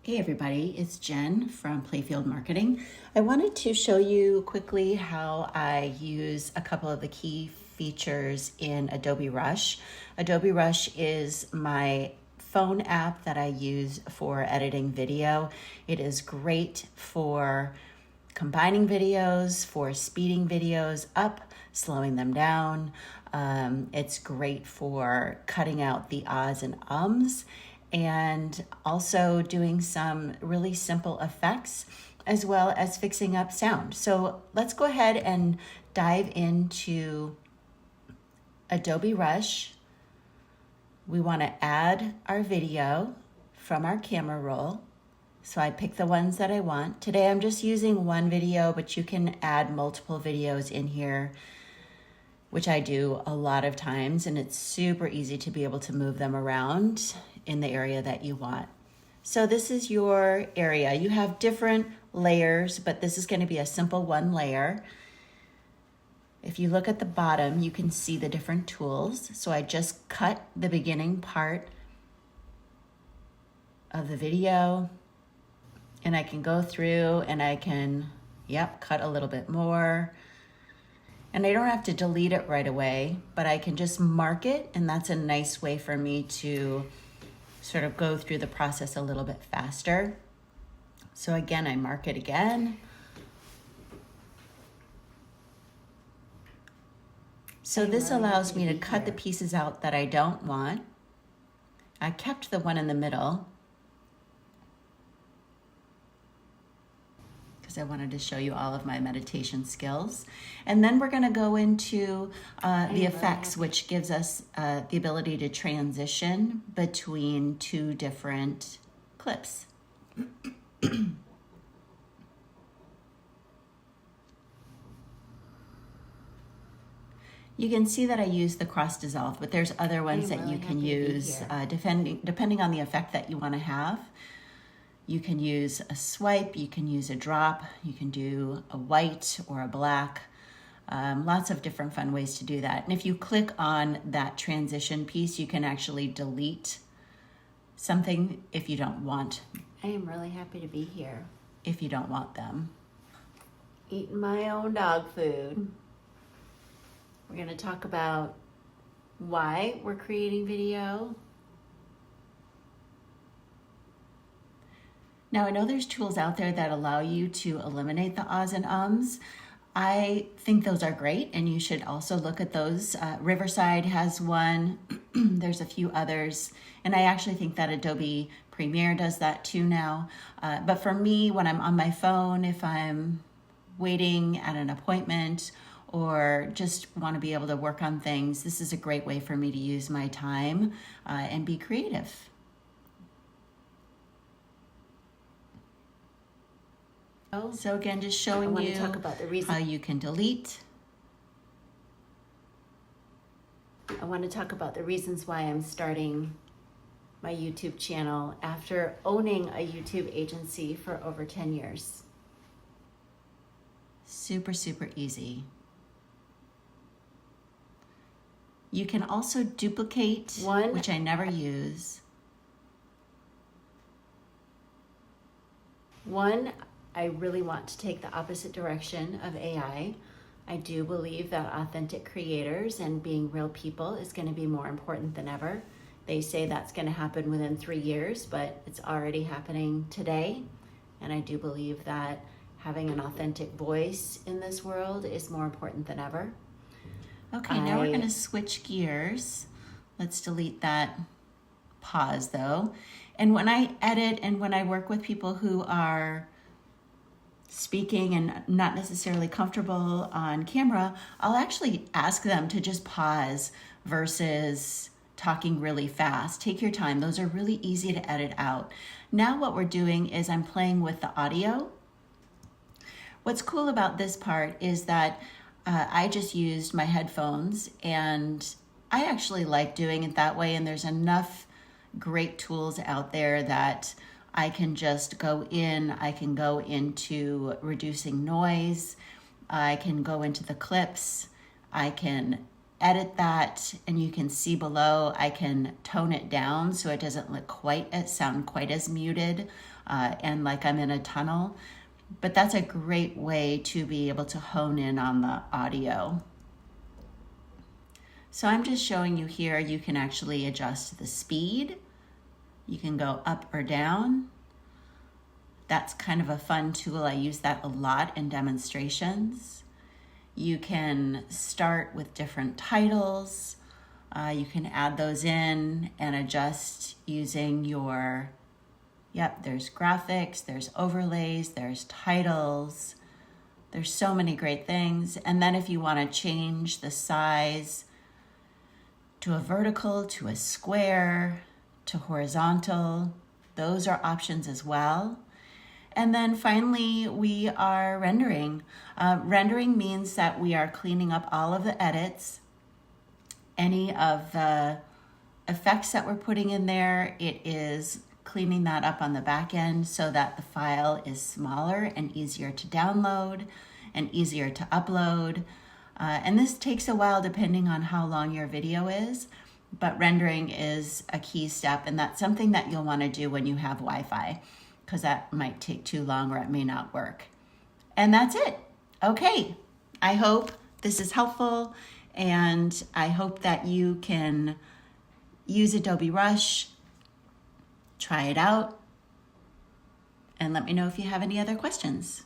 Hey everybody, it's Jen from Playfield Marketing. I wanted to show you quickly how I use a couple of the key features in Adobe Rush. Adobe Rush is my phone app that I use for editing video. It is great for combining videos, for speeding videos up, slowing them down. It's great for cutting out the ahs and ums, and also doing some really simple effects as well as fixing up sound. So let's go ahead and dive into Adobe Rush. We want to add our video from our camera roll. So I pick the ones that I want. Today I'm just using one video, but you can add multiple videos in here, which I do a lot of times, and it's super easy to be able to move them around in the area that you want. So this is your area. You have different layers, but this is going to be a simple one layer. If you look at the bottom, you can see the different tools. So I just cut the beginning part of the video, and I can go through and I can, cut a little bit more. And I don't have to delete it right away, but I can just mark it, and that's a nice way for me to sort of go through the process a little bit faster. So again, I mark it again. So this allows me to cut the pieces out that I don't want. I kept the one in the middle because I wanted to show you all of my meditation skills. And then we're going to go into the effects, which gives us the ability to transition between two different clips. You can see that I use the cross dissolve, but there's other ones that you can use depending on the effect that you want to have. You can use a swipe, you can use a drop, you can do a white or a black. Lots of different fun ways to do that. And if you click on that transition piece, you can actually delete something if you don't want. I am really happy to be here. If you don't want them. Eating my own dog food. We're going to talk about why we're creating video. Now, I know there's tools out there that allow you to eliminate the ahs and ums. I think those are great, and you should also look at those. Riverside has one. There's a few others, and I actually think that Adobe Premiere does that too now. But for me, when I'm on my phone, if I'm waiting at an appointment or just want to be able to work on things, this is a great way for me to use my time and be creative. So again, just showing you talk about the reason how you can delete. I want to talk about the reasons why I'm starting my YouTube channel after owning a YouTube agency for over 10 years. Super, super easy. You can also duplicate, which I never use. I really want to take the opposite direction of AI. I do believe that authentic creators and being real people is going to be more important than ever. They say that's going to happen within 3 years, but it's already happening today. And I do believe that having an authentic voice in this world is more important than ever. Okay, now we're going to switch gears. Let's delete that pause though. And when I edit and when I work with people who are speaking and not necessarily comfortable on camera, I'll actually ask them to just pause versus talking really fast. Take your time. Those are really easy to edit out. Now what we're doing is I'm playing with the audio. What's cool about this part is that I just used my headphones, and I actually like doing it that way, and there's enough great tools out there that I can just go in. I can go into reducing noise. I can go into the clips. I can edit that, and you can see below I can tone it down so it doesn't look sound quite as muted and like I'm in a tunnel. But that's a great way to be able to hone in on the audio. So I'm just showing you here, you can actually adjust the speed. You can go up or down. That's kind of a fun tool. I use that a lot in demonstrations. You can start with different titles. You can add those in and adjust using your, there's graphics, there's overlays, there's titles. There's so many great things. And then if you want to change the size to a vertical, to a square, to horizontal, those are options as well. And then finally, we are rendering. Rendering means that we are cleaning up all of the edits, any of the effects that we're putting in there. It is cleaning that up on the back end so that the file is smaller and easier to download and easier to upload. And this takes a while depending on how long your video is, but rendering is a key step, and that's something that you'll want to do when you have Wi-Fi, because that might take too long or it may not work. And that's it. Okay, I hope this is helpful, and I hope that you can use Adobe Rush, try it out, and let me know if you have any other questions.